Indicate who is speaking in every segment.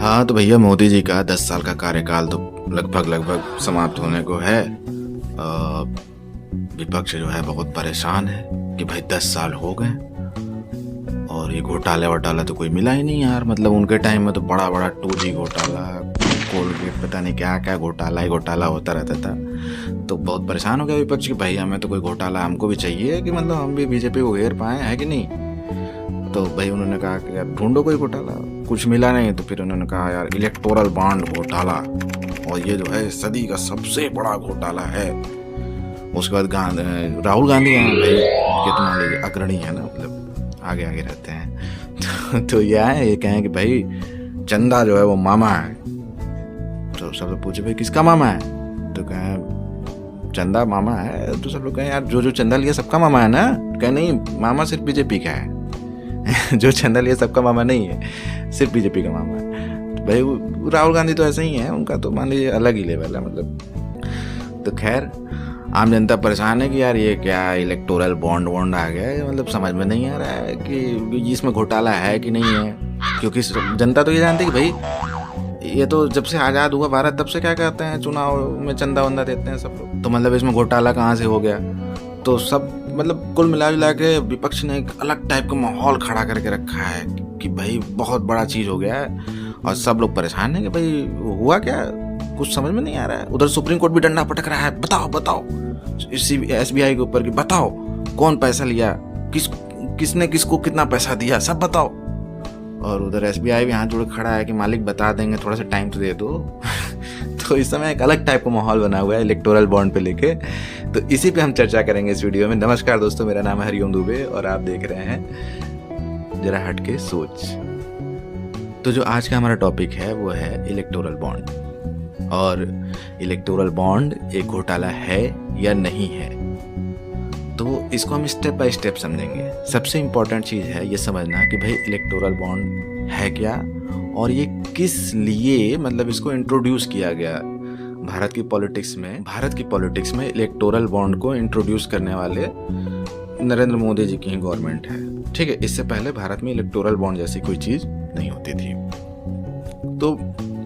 Speaker 1: हाँ तो भैया मोदी जी का 10 साल का कार्यकाल तो लगभग समाप्त होने को है। विपक्ष जो है बहुत परेशान है कि भाई 10 साल हो गए और ये घोटाला वोटाला तो कोई मिला ही नहीं यार। मतलब उनके टाइम में तो बड़ा बड़ा 2G घोटाला, कोलगेट, पता नहीं क्या क्या घोटाला ही घोटाला होता रहता था। तो बहुत परेशान हो गया विपक्ष की भाई हमें तो कोई घोटाला हमको भी चाहिए कि मतलब हम भी बीजेपी को घेर पाए, है कि नहीं। तो भाई उन्होंने कहा कि यार ढूंढो कोई घोटाला, कुछ मिला नहीं। तो फिर उन्होंने कहा यार इलेक्टोरल बॉन्ड घोटाला, और ये जो है सदी का सबसे बड़ा घोटाला है। उसके बाद राहुल गांधी हैं भाई, कितना लीजिए अग्रणी है ना, मतलब आगे आगे रहते हैं। तो ये कहें कि भाई चंदा जो है वो मामा है। तो सब लोग पूछे भाई किसका मामा है, तो कहें चंदा मामा है। तो सब लोग कहें यार जो जो चंदा लिया सबका मामा है ना, कहें नहीं मामा सिर्फ बीजेपी का है। जो चंदा लिया सबका मामा नहीं है, सिर्फ बीजेपी का मामा है। तो भाई राहुल गांधी तो ऐसे ही है, उनका तो मान लीजिए अलग ही लेवल है मतलब। तो खैर आम जनता परेशान है कि यार ये क्या इलेक्टोरल बॉन्ड आ गया है, मतलब समझ में नहीं आ रहा है कि इसमें घोटाला है कि नहीं है। क्योंकि जनता तो ये जानती है कि भाई ये तो जब से आज़ाद हुआ भारत तब से क्या कहते हैं चुनाव में चंदा वंदा देते हैं सब लोग, तो मतलब इसमें घोटाला कहाँ से हो गया। तो सब मतलब कुल मिला जुला के विपक्ष ने एक अलग टाइप का माहौल खड़ा करके रखा है कि भाई बहुत बड़ा चीज़ हो गया है और सब लोग परेशान हैं कि भाई हुआ क्या, कुछ समझ में नहीं आ रहा है। उधर सुप्रीम कोर्ट भी डंडा पटक रहा है, बताओ SBI के ऊपर कि बताओ कौन पैसा लिया, किसने किसको कितना पैसा दिया, सब बताओ। और उधर SBI भी हाथ जोड़ खड़ा है कि मालिक बता देंगे, थोड़ा सा टाइम तो दे दो। तो इस समय एक अलग टाइप का माहौल बना हुआ है इलेक्टोरल बॉन्ड पे लेके। तो इसी पे हम चर्चा करेंगे इस वीडियो में। नमस्कार दोस्तों, मेरा नाम है हरिओम दुबे और आप देख रहे हैं जरा हटके सोच। तो जो आज का हमारा टॉपिक है वो है इलेक्टोरल बॉन्ड, और इलेक्टोरल बॉन्ड एक घोटाला है या नहीं है। तो इसको हम स्टेप बाय स्टेप समझेंगे। सबसे इम्पोर्टेंट चीज़ है ये समझना कि भाई इलेक्टोरल बॉन्ड है क्या और ये किस लिए मतलब इसको इंट्रोड्यूस किया गया भारत की पॉलिटिक्स में इलेक्टोरल बॉन्ड को इंट्रोड्यूस करने वाले नरेंद्र मोदी जी की ही गवर्नमेंट है। ठीक है, इससे पहले भारत में इलेक्टोरल बॉन्ड जैसी कोई चीज़ नहीं होती थी। तो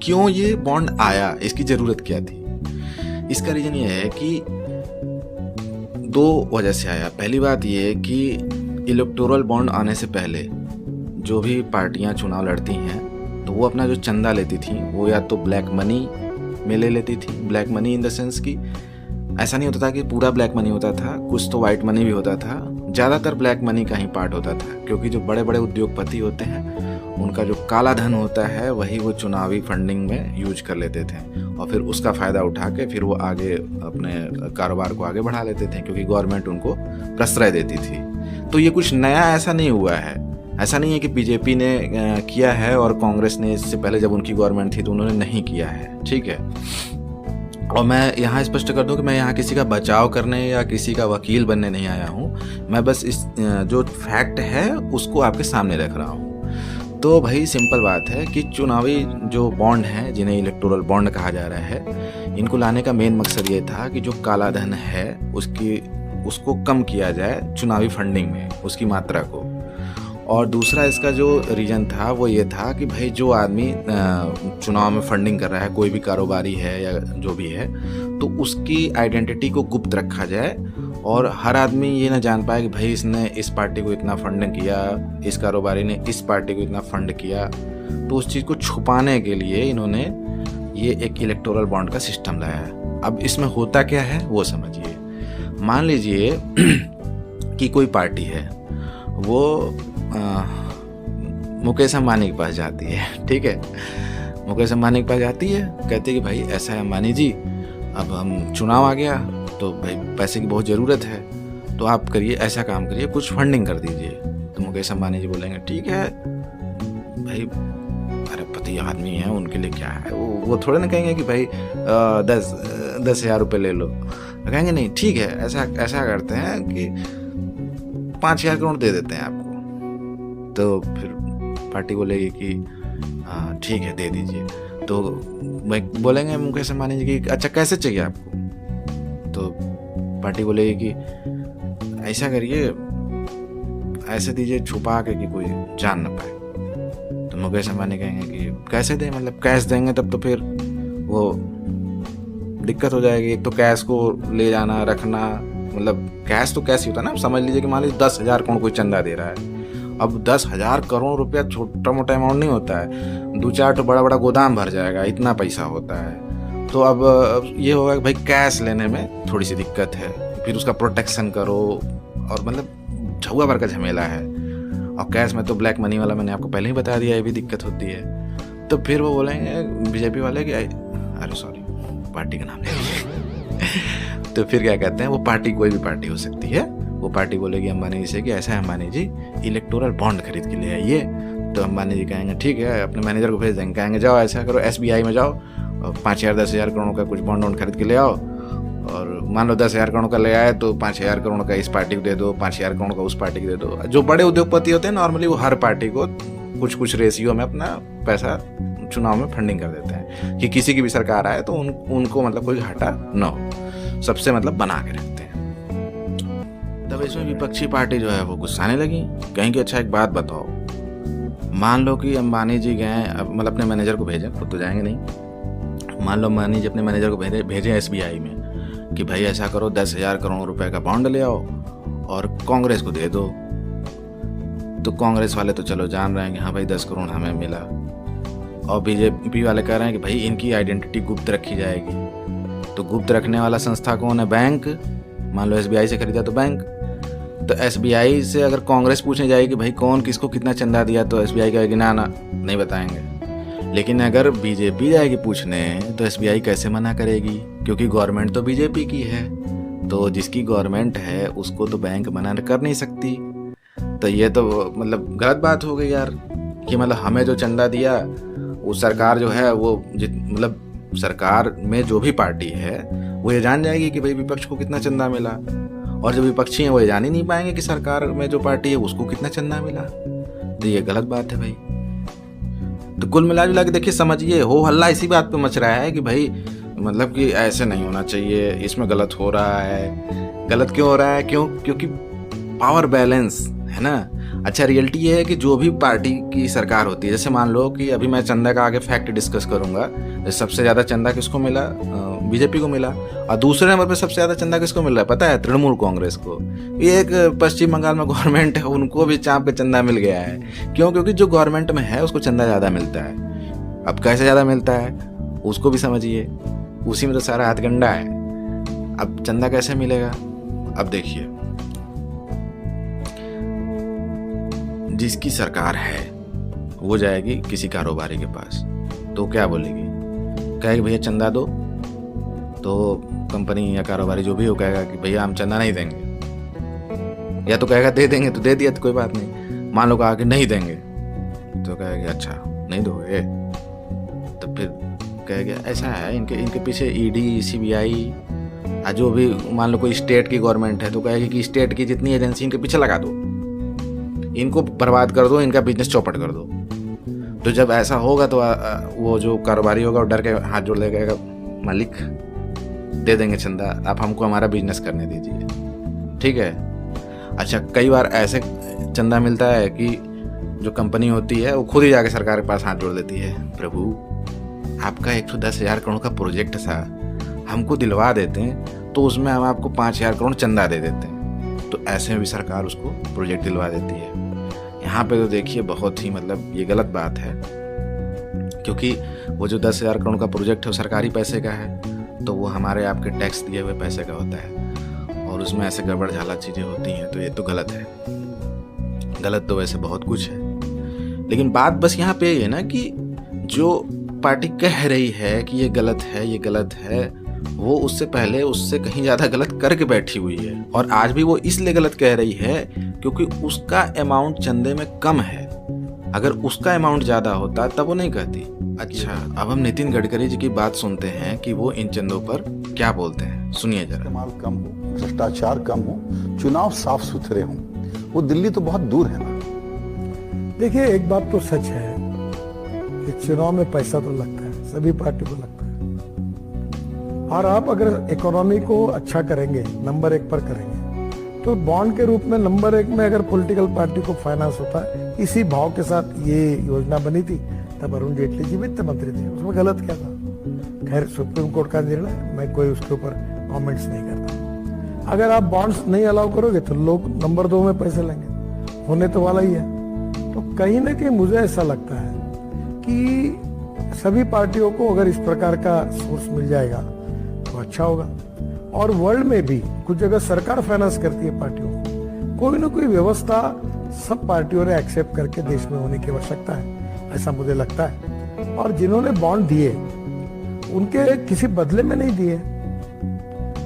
Speaker 1: क्यों ये बॉन्ड आया, इसकी ज़रूरत क्या थी। इसका रीज़न ये है कि दो वजह से आया। पहली बात ये कि इलेक्टोरल बॉन्ड आने से पहले जो भी पार्टियां चुनाव लड़ती हैं तो वो अपना जो चंदा लेती थी वो या तो ब्लैक मनी में ले लेती थी। Black money in the sense कि ऐसा नहीं होता था कि पूरा ब्लैक मनी होता था, कुछ तो वाइट मनी भी होता था। ज़्यादातर ब्लैक मनी का ही पार्ट होता था, क्योंकि जो बड़े बड़े उद्योगपति होते हैं उनका जो काला धन होता है वही वो चुनावी फंडिंग में यूज कर लेते थे और फिर उसका फ़ायदा उठा के फिर वो आगे अपने कारोबार को आगे बढ़ा लेते थे, क्योंकि गवर्नमेंट उनको प्रश्रय देती थी। तो ये कुछ नया ऐसा नहीं हुआ है। ऐसा नहीं है कि बीजेपी ने किया है और कांग्रेस ने इससे पहले जब उनकी गवर्नमेंट थी तो उन्होंने नहीं किया है। ठीक है, और मैं यहाँ स्पष्ट कर दूं कि मैं यहाँ किसी का बचाव करने या किसी का वकील बनने नहीं आया हूँ। मैं बस इस जो फैक्ट है उसको आपके सामने रख रहा हूँ। तो भाई सिंपल बात है कि चुनावी जो बॉन्ड हैं जिन्हें इलेक्टोरल बॉन्ड कहा जा रहा है, इनको लाने का मेन मकसद ये था कि जो काला धन है उसको कम किया जाए चुनावी फंडिंग में, उसकी मात्रा को। और दूसरा इसका जो रीज़न था वो ये था कि भाई जो आदमी चुनाव में फंडिंग कर रहा है, कोई भी कारोबारी है या जो भी है, तो उसकी आइडेंटिटी को गुप्त रखा जाए और हर आदमी ये ना जान पाए कि भाई इसने इस पार्टी को इतना फंड किया, इस कारोबारी ने इस पार्टी को इतना फंड किया। तो उस चीज़ को छुपाने के लिए इन्होंने ये एक इलेक्टोरल बॉन्ड का सिस्टम लाया है। अब इसमें होता क्या है वो समझिए। मान लीजिए कि कोई पार्टी है, वो मुकेश अंबानी के पास जाती है। ठीक है, मुकेश अंबानी के पास जाती है, कहती है कि भाई ऐसा है अंबानी जी, अब हम चुनाव आ गया तो भाई पैसे की बहुत ज़रूरत है, तो आप करिए, ऐसा काम करिए, कुछ फंडिंग कर दीजिए। तो मुकेश अंबानी जी बोलेंगे ठीक है भाई, अरबपति आदमी है, उनके लिए क्या है। वो थोड़े ना कहेंगे कि भाई 10,000 रुपये ले लो। कहेंगे नहीं ठीक है, ऐसा करते हैं कि 5,000 करोड़ दे देते हैं आपको। तो फिर पार्टी बोलेगी कि ठीक है दे दीजिए। तो बोलेंगे मुकेश अंबानी जी कि अच्छा कैसे चाहिए आपको। तो पार्टी बोलेगी कि ऐसा करिए, ऐसे दीजिए छुपा के कि कोई जान ना पाए। तो मुकेश अंबानी कहेंगे कि कैसे दें, मतलब कैश देंगे तब तो फिर वो दिक्कत हो जाएगी। एक तो कैश को ले जाना रखना, मतलब कैश तो कैश ही होता है ना। आप समझ लीजिए कि मान लीजिए 10,000 करोड़ कोई चंदा दे रहा है। अब 10,000 करोड़ रुपया छोटा मोटा अमाउंट नहीं होता है, 2-4 तो बड़ा बड़ा गोदाम भर जाएगा, इतना पैसा होता है। तो अब ये होगा कि भाई कैश लेने में थोड़ी सी दिक्कत है, फिर उसका प्रोटेक्शन करो, और मतलब झुआ भर का झमेला है। और कैश में तो ब्लैक मनी वाला मैंने आपको पहले ही बता दिया, ये भी दिक्कत होती है। तो फिर वो बोलेंगे बीजेपी वाले कि अरे सॉरी पार्टी का नाम ले तो फिर क्या कहते हैं, वो पार्टी कोई भी पार्टी हो सकती है, वो पार्टी बोलेगी अंबानी जी से कि ऐसा है अंबानी जी इलेक्टोरल बॉन्ड खरीद के ले आइए। तो अंबानी जी कहेंगे ठीक है, अपने मैनेजर को भेज देंगे, कहेंगे जाओ ऐसा करो SBI में जाओ, 5,000-10,000 करोड़ का कुछ बॉन्ड खरीद के ले आओ। और मान लो 10,000 करोड़ का ले आए तो 5,000 करोड़ का इस पार्टी को दे दो, 5,000 करोड़ का उस पार्टी को दे दो। जो बड़े उद्योगपति होते हैं नॉर्मली वो हर पार्टी को कुछ रेशियो में अपना पैसा चुनाव में फंडिंग कर देते हैं कि किसी की भी सरकार आए तो उनको मतलब कोई घाटा न हो, सबसे मतलब बना के रखते हैं। तब इसमें विपक्षी पार्टी जो है वो गुस्साने लगी, कहीं कि अच्छा एक बात बताओ, मान लो कि अंबानी जी गए, मतलब अपने मैनेजर को भेजे, खुद तो जाएंगे नहीं, मान लो अंबानी जी अपने मैनेजर को भेजे SBI में कि भाई ऐसा करो 10,000 करोड़ रुपए का बॉन्ड ले आओ और कांग्रेस को दे दो। तो कांग्रेस वाले तो चलो जान रहे हैं कि हाँ भाई 10 करोड़ हमें मिला, और बीजेपी वाले कह रहे हैं कि भाई इनकी आइडेंटिटी गुप्त रखी जाएगी। तो गुप्त रखने वाला संस्था कौन है? बैंक। मान लो SBI से खरीदा तो बैंक, तो SBI से अगर कांग्रेस पूछने जाएगी कि भाई कौन किसको कितना चंदा दिया, तो SBI कहेगी ना नहीं बताएंगे। लेकिन अगर बीजेपी जाएगी पूछने तो SBI कैसे मना करेगी, क्योंकि गवर्नमेंट तो बीजेपी की है, तो जिसकी गवर्नमेंट है उसको तो बैंक मना कर नहीं सकती। तो ये तो मतलब गलत बात हो गई यार, कि मतलब हमें जो चंदा दिया वो सरकार जो है वो मतलब सरकार में जो भी पार्टी है वो ये जान जाएगी कि भाई विपक्ष को कितना चंदा मिला, और जो विपक्षी हैं वो ये जान ही नहीं पाएंगे कि सरकार में जो पार्टी है उसको कितना चंदा मिला। तो ये गलत बात है भाई। तो कुल मिला जुला के देखिए, समझिए हो हल्ला इसी बात पे मच रहा है कि भाई मतलब कि ऐसे नहीं होना चाहिए, इसमें गलत हो रहा है। गलत क्यों हो रहा है? क्योंकि पावर बैलेंस है ना। अच्छा, रियलिटी ये है कि जो भी पार्टी की सरकार होती है, जैसे मान लो कि अभी मैं चंदा का आगे फैक्ट डिस्कस करूंगा, सबसे ज्यादा चंदा किसको मिला? बीजेपी को मिला। और दूसरे नंबर पे सबसे ज्यादा चंदा किसको मिल रहा है पता है? तृणमूल कांग्रेस को। ये एक पश्चिम बंगाल में गवर्नमेंट है, उनको भी चाप के चंदा मिल गया है। क्यों? क्योंकि जो गवर्नमेंट में है उसको चंदा ज्यादा मिलता है। अब कैसे ज्यादा मिलता है उसको भी समझिए, उसी में तो सारा हाथगंडा है। अब चंदा कैसे मिलेगा? अब देखिए, जिसकी सरकार है वो जाएगी किसी कारोबारी के पास, तो क्या बोलेगी? कहेगी भैया चंदा दो, तो कंपनी या कारोबारी जो भी हो कहेगा कि भैया हम चंदा नहीं देंगे, या तो कहेगा दे देंगे, तो दे दिया तो कोई बात नहीं। मान लो कहा कि नहीं देंगे, तो कहेगा अच्छा नहीं दोगे, तो फिर कहेगा ऐसा है इनके पीछे ED CBI, जो भी मान लो कोई स्टेट की गवर्नमेंट है तो कहेगी कि स्टेट की जितनी एजेंसी इनके पीछे लगा दो, इनको बर्बाद कर दो, इनका बिजनेस चौपट कर दो। तो जब ऐसा होगा तो वो जो कारोबारी होगा वो डर के हाथ जोड़ ले कहेगा मालिक दे देंगे चंदा, आप हमको हमारा बिजनेस करने दीजिए, ठीक है। अच्छा, कई बार ऐसे चंदा मिलता है कि जो कंपनी होती है वो खुद ही जाके सरकार के पास हाथ जोड़ देती है, प्रभु आपका 110,000 करोड़ का प्रोजेक्ट था, हमको दिलवा देते हैं तो उसमें हम आपको 5,000 करोड़ चंदा दे देते हैं। तो ऐसे में भी सरकार उसको प्रोजेक्ट दिलवा देती है। यहाँ पे तो देखिए बहुत ही मतलब ये गलत बात है, क्योंकि वो जो 10,000 करोड़ का प्रोजेक्ट है वो सरकारी पैसे का है, तो वो हमारे आपके टैक्स दिए हुए पैसे का होता है, और उसमें ऐसे गड़बड़ झाला चीज़ें होती हैं, तो ये तो गलत है। गलत तो वैसे बहुत कुछ है, लेकिन बात बस यहाँ पे है ना कि जो पार्टी कह रही है कि ये गलत है, ये गलत है, वो उससे पहले उससे कहीं ज़्यादा गलत करके बैठी हुई है। और आज भी वो इसलिए गलत कह रही है क्योंकि उसका अमाउंट चंदे में कम है। अगर उसका अमाउंट ज़्यादा होता तब वो नहीं कहती। अच्छा, अब हम नितिन गडकरी जी की बात सुनते हैं कि वो इन चंदों पर क्या बोलते हैं, सुनिए जरा।
Speaker 2: इस्तेमाल कम हो, भ्रष्टाचार कम हो, चुनाव साफ सुथरे हों। वो दिल्ली तो बहुत दूर है ना।
Speaker 3: देखिए, एक बात तो सच है कि चुनाव में पैसा तो लगता है, सभी पार्टी को लगता है, और आप अगर इकोनॉमी को अच्छा करेंगे, नंबर 1 पर करेंगे, तो बॉन्ड के रूप में नंबर 1 में अगर पॉलिटिकल पार्टी को फाइनेंस होता है इसी भाव के साथ ये योजना बनी थी, तब अरुण जेटली जी वित्त मंत्री थे, उसमें गलत क्या था? खैर सुप्रीम कोर्ट का निर्णय, मैं कोई उसके ऊपर कमेंट्स नहीं करता। अगर आप बॉन्ड्स नहीं अलाउ करोगे तो लोग नंबर 2 में पैसे लेंगे, होने तो वाला ही है। तो कहीं ना कहीं मुझे ऐसा लगता है कि सभी पार्टियों को अगर इस प्रकार का सोर्स मिल जाएगा तो अच्छा होगा। और वर्ल्ड में भी कुछ जगह सरकार फाइनेंस करती है पार्टियों को, कोई ना कोई व्यवस्था सब पार्टियों ने एक्सेप्ट करके देश में होने की आवश्यकता है, ऐसा मुझे लगता है। और जिन्होंने बॉन्ड दिए उनके किसी बदले में नहीं दिए।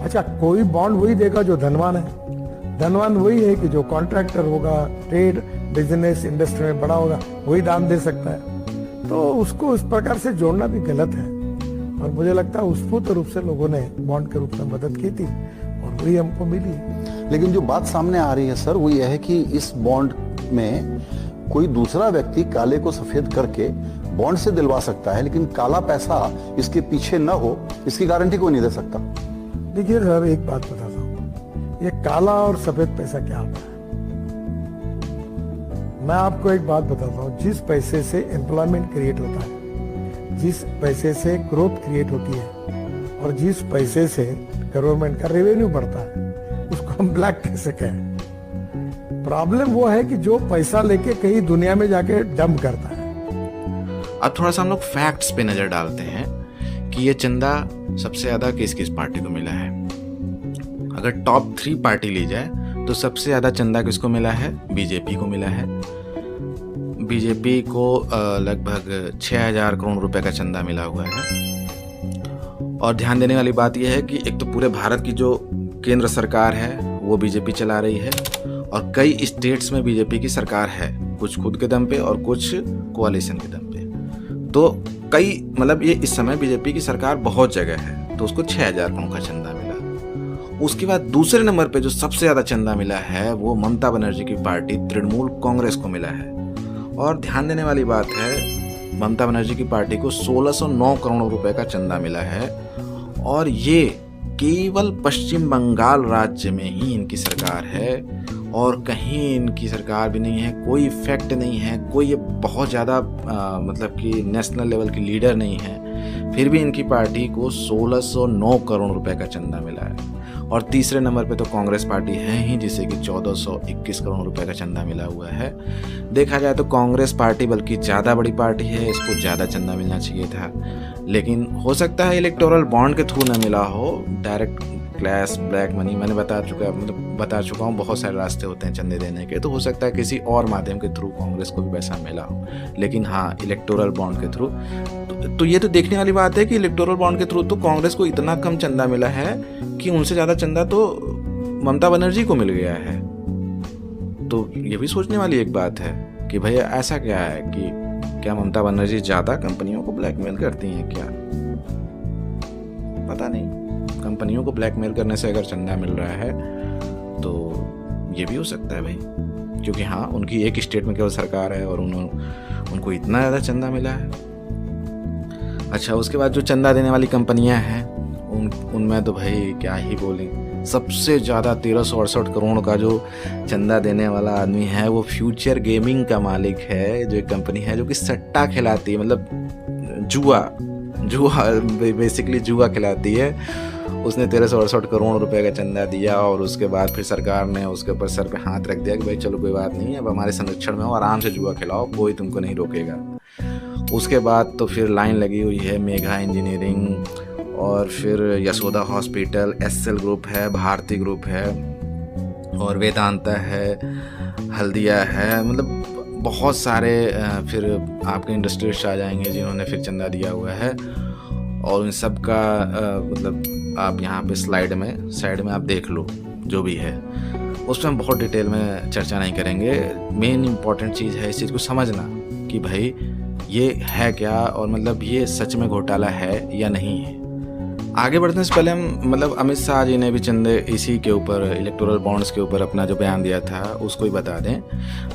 Speaker 3: अच्छा, कोई बॉन्ड वही देगा जो धनवान है। धनवान वही है कि जो कॉन्ट्रैक्टर होगा, ट्रेड बिजनेस इंडस्ट्री में बड़ा होगा, वही दान दे सकता है। तो उसको इस प्रकार से जोड़ना भी गलत है। और मुझे लगता है उत्स्फूर्त रूप से लोगों ने बॉन्ड के रूप में मदद की थी और वही हमको मिली।
Speaker 2: लेकिन जो बात सामने आ रही है सर, वो यह है कि इस बॉन्ड में कोई दूसरा व्यक्ति काले को सफेद करके बॉन्ड से दिलवा सकता है, लेकिन काला पैसा इसके पीछे न हो, इसकी गारंटी कोई नहीं दे सकता।
Speaker 3: देखिए सर, एक बात बताता हूँ, ये काला और सफेद पैसा क्या होता है। मैं आपको एक बात बताता हूँ, जिस पैसे से एम्प्लॉयमेंट क्रिएट होता है, जिस पैसे से ग्रोथ क्रिएट होती है और जिस पैसे से गवर्नमेंट का रेवेन्यू बढ़ता है, उसको हम ब्लैक कैसे कहें? प्रॉब्लम वो है कि जो पैसा लेके कहीं दुनिया में जाके डंप करता है।
Speaker 1: अब थोड़ा सा हम लोग फैक्ट्स पे नजर डालते हैं कि ये चंदा सबसे ज्यादा किस किस पार्टी को मिला है। अगर टॉप 3 पार्टी ली जाए तो सबसे ज्यादा चंदा किसको मिला है? बीजेपी को मिला है। बीजेपी को लगभग 6,000 करोड़ रुपए का चंदा मिला हुआ है। और ध्यान देने वाली बात यह है कि एक तो पूरे भारत की जो केंद्र सरकार है वो बीजेपी चला रही है और कई स्टेट्स में बीजेपी की सरकार है, कुछ खुद के दम पे और कुछ कोalition के दम पे। तो कई मतलब ये इस समय बीजेपी की सरकार बहुत जगह है, तो उसको 6,000 करोड़ का चंदा मिला। उसके बाद दूसरे नंबर पे जो सबसे ज्यादा चंदा मिला है वो ममता बनर्जी की पार्टी तृणमूल कांग्रेस को मिला है। और ध्यान देने वाली बात है, ममता बनर्जी की पार्टी को 1609 करोड़ रुपए का चंदा मिला है और ये केवल पश्चिम बंगाल राज्य में ही इनकी सरकार है और कहीं इनकी सरकार भी नहीं है, कोई इफेक्ट नहीं है, कोई ये बहुत ज़्यादा मतलब कि नेशनल लेवल की लीडर नहीं है, फिर भी इनकी पार्टी को 1609 करोड़ रुपए का चंदा मिला है। और तीसरे नंबर पे तो कांग्रेस पार्टी है ही, जिसे कि 1421 करोड़ रुपए का चंदा मिला हुआ है। देखा जाए तो कांग्रेस पार्टी बल्कि ज़्यादा बड़ी पार्टी है, इसको ज़्यादा चंदा मिलना चाहिए था, लेकिन हो सकता है इलेक्टोरल बॉन्ड के थ्रू न मिला हो, डायरेक्ट क्लैश ब्लैक मनी, मैंने बता चुका हूँ बहुत सारे रास्ते होते हैं चंदे देने के, तो हो सकता है किसी और माध्यम के थ्रू कांग्रेस को भी पैसा मिला हो, लेकिन हाँ इलेक्टोरल बॉन्ड के थ्रू तो ये तो देखने वाली बात है कि इलेक्टोरल बॉन्ड के थ्रू तो कांग्रेस को इतना कम चंदा मिला है कि उनसे ज़्यादा चंदा तो ममता बनर्जी को मिल गया है। तो ये भी सोचने वाली एक बात है कि भैया ऐसा क्या है कि क्या ममता बनर्जी ज़्यादा कंपनियों को ब्लैकमेल करती हैं क्या? पता नहीं, कंपनियों को ब्लैकमेल करने से अगर चंदा मिल रहा है तो ये भी हो सकता है भाई, क्योंकि हाँ उनकी एक स्टेट में केवल सरकार है और उनको इतना ज़्यादा चंदा मिला है। अच्छा, उसके बाद जो चंदा देने वाली कंपनियां हैं उनमें तो भाई क्या ही बोलें, सबसे ज़्यादा 1368 करोड़ का जो चंदा देने वाला आदमी है वो फ्यूचर गेमिंग का मालिक है, जो एक कंपनी है जो कि सट्टा खिलाती है, मतलब जुआ बेसिकली जुआ खिलाती है। उसने 1368 करोड़ रुपए का चंदा दिया और उसके बाद फिर सरकार ने उसके ऊपर सर पे हाथ रख दिया कि भाई चलो कोई बात नहीं, अब हमारे संरक्षण में हो, आराम से जुआ खिलाओ, कोई तुमको नहीं रोकेगा। उसके बाद तो फिर लाइन लगी हुई है मेघा इंजीनियरिंग और फिर यशोदा हॉस्पिटल, एसएल ग्रुप है, भारती ग्रुप है और वेदांता है, हल्दिया है, मतलब बहुत सारे फिर आपके इंडस्ट्रियलिस्ट आ जाएंगे जिन्होंने फिर चंदा दिया हुआ है। और इन सब का मतलब आप यहाँ पे साइड में आप देख लो जो भी है, उस पर हम बहुत डिटेल में चर्चा नहीं करेंगे। मेन इम्पॉर्टेंट चीज़ है इस चीज़ को समझना कि भाई ये है क्या और मतलब ये सच में घोटाला है या नहीं है। आगे बढ़ने से पहले हम मतलब अमित शाह जी ने भी चंदे इसी के ऊपर इलेक्टोरल बॉन्ड्स के ऊपर अपना जो बयान दिया था उसको ही बता दें।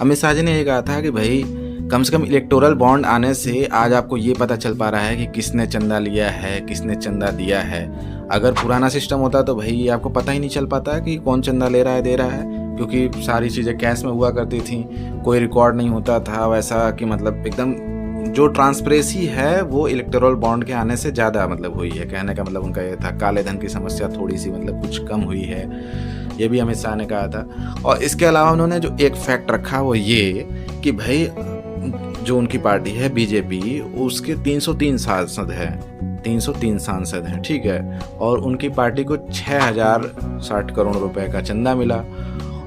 Speaker 1: अमित शाह जी ने ये कहा था कि भाई कम से कम इलेक्टोरल बॉन्ड आने से आज आपको ये पता चल पा रहा है कि किसने चंदा लिया है, किसने चंदा दिया है। अगर पुराना सिस्टम होता तो भाई आपको पता ही नहीं चल पाता कि कौन चंदा ले रहा है, दे रहा है, क्योंकि सारी चीज़ें कैश में हुआ करती थी, कोई रिकॉर्ड नहीं होता था वैसा कि मतलब एकदम जो ट्रांसपेरेंसी है वो इलेक्टोरल बॉन्ड के आने से ज़्यादा मतलब हुई है। कहने का मतलब उनका ये था, काले धन की समस्या थोड़ी सी मतलब कुछ कम हुई है, ये भी अमित शाह ने कहा था। और इसके अलावा उन्होंने जो एक फैक्ट रखा वो ये कि भाई जो उनकी पार्टी है बीजेपी, उसके 303 सांसद हैं, 303 सांसद हैं, ठीक है, और उनकी पार्टी को 6060 करोड़ रुपए का चंदा मिला।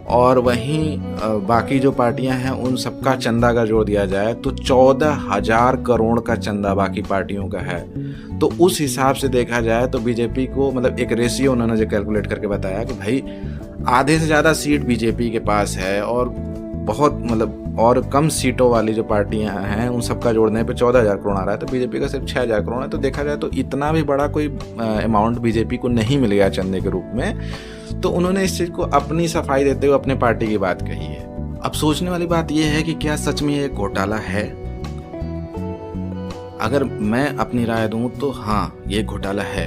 Speaker 1: और वहीं बाकी जो पार्टियां हैं उन सबका चंदा अगर जोड़ दिया जाए तो 14,000 करोड़ का चंदा बाकी पार्टियों का है। तो उस हिसाब से देखा जाए तो बीजेपी को मतलब एक रेशियो उन्होंने जो कैलकुलेट करके बताया कि भाई आधे से ज़्यादा सीट बीजेपी के पास है, और बहुत मतलब और कम सीटों वाली जो पार्टियां हैं उन सबका जोड़ने पे 14,000 करोड़ आ रहा है, तो बीजेपी का सिर्फ 6,000 करोड़ है। तो देखा जाए तो इतना भी बड़ा कोई अमाउंट बीजेपी को नहीं मिल गया चंदे के रूप में। तो उन्होंने इस चीज़ को अपनी सफाई देते हुए अपने पार्टी की बात कही है। अब सोचने वाली बात यह है कि क्या सच में ये घोटाला है? अगर मैं अपनी राय दूं तो हाँ, ये घोटाला है,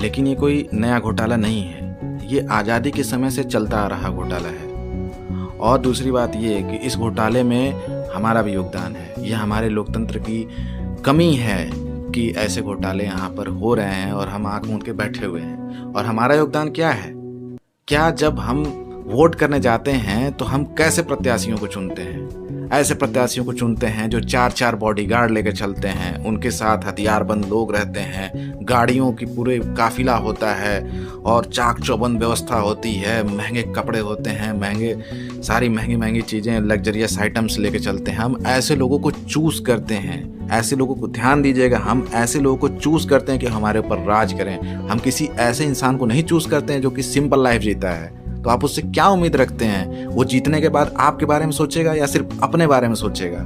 Speaker 1: लेकिन ये कोई नया घोटाला नहीं है, ये आज़ादी के समय से चलता आ रहा घोटाला है। और दूसरी बात ये है कि इस घोटाले में हमारा भी योगदान है। यह हमारे लोकतंत्र की कमी है कि ऐसे घोटाले यहाँ पर हो रहे हैं और हम आंख मूंद के बैठे हुए हैं। और हमारा योगदान क्या है? क्या जब हम वोट करने जाते हैं तो हम कैसे प्रत्याशियों को चुनते हैं? ऐसे प्रत्याशियों को चुनते हैं जो 4-4 बॉडीगार्ड लेके चलते हैं, उनके साथ हथियारबंद लोग रहते हैं, गाड़ियों की पूरे काफिला होता है और चाक चौबंद व्यवस्था होती है, महंगे कपड़े होते हैं, सारी महंगी चीज़ें, लग्जरियस आइटम्स लेके चलते हैं। हम ऐसे लोगों को चूज़ करते हैं, ऐसे लोगों को ध्यान दीजिएगा, हम ऐसे लोगों को चूज़ करते हैं कि हमारे ऊपर राज करें। हम किसी ऐसे इंसान को नहीं चूज़ करते हैं जो कि सिंपल लाइफ जीता है। तो आप उससे क्या उम्मीद रखते हैं? वो जीतने के बाद आपके बारे में सोचेगा या सिर्फ अपने बारे में सोचेगा?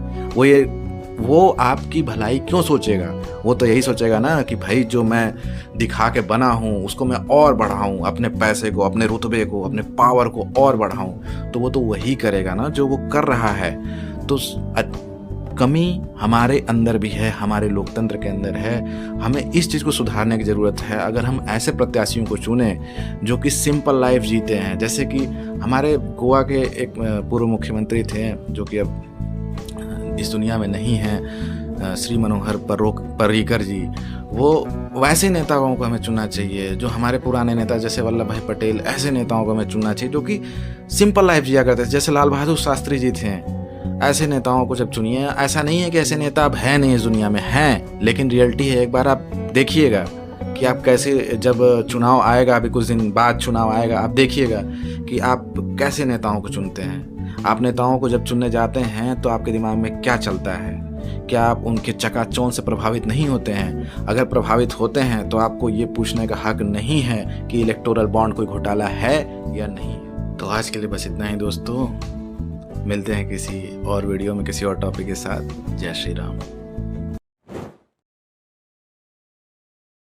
Speaker 1: वो आपकी भलाई क्यों सोचेगा? वो तो यही सोचेगा ना कि भाई जो मैं दिखा के बना हूँ उसको मैं और बढ़ाऊँ, अपने पैसे को, अपने रुतबे को, अपने पावर को और बढ़ाऊँ। तो वो तो वही करेगा ना जो वो कर रहा है। तो कमी हमारे अंदर भी है, हमारे लोकतंत्र के अंदर है। हमें इस चीज़ को सुधारने की ज़रूरत है। अगर हम ऐसे प्रत्याशियों को चुने जो कि सिंपल लाइफ जीते हैं, जैसे कि हमारे गोवा के एक पूर्व मुख्यमंत्री थे जो कि अब इस दुनिया में नहीं हैं, श्री मनोहर पर्रिकर जी, वो वैसे नेताओं को हमें चुनना चाहिए। जो हमारे पुराने नेता जैसे वल्लभ भाई पटेल, ऐसे नेताओं को हमें चुनना चाहिए जो कि सिंपल लाइफ जिया करते थे। जैसे लाल बहादुर शास्त्री जी थे, ऐसे नेताओं को जब चुनिए। ऐसा नहीं है कि ऐसे नेता अब हैं नहीं इस दुनिया में, हैं, लेकिन रियलिटी है। एक बार आप देखिएगा कि आप कैसे, जब चुनाव आएगा, अभी कुछ दिन बाद चुनाव आएगा, आप देखिएगा कि आप कैसे नेताओं को चुनते हैं। आप नेताओं को जब चुनने जाते हैं तो आपके दिमाग में क्या चलता है? क्या आप उनके चकाचौंध से प्रभावित नहीं होते हैं? अगर प्रभावित होते हैं तो आपको ये पूछने का हक नहीं है कि इलेक्टोरल बॉन्ड कोई घोटाला है या नहीं। तो आज के लिए बस इतना ही दोस्तों, मिलते हैं किसी और वीडियो में किसी और टॉपिक के साथ। जय श्री राम।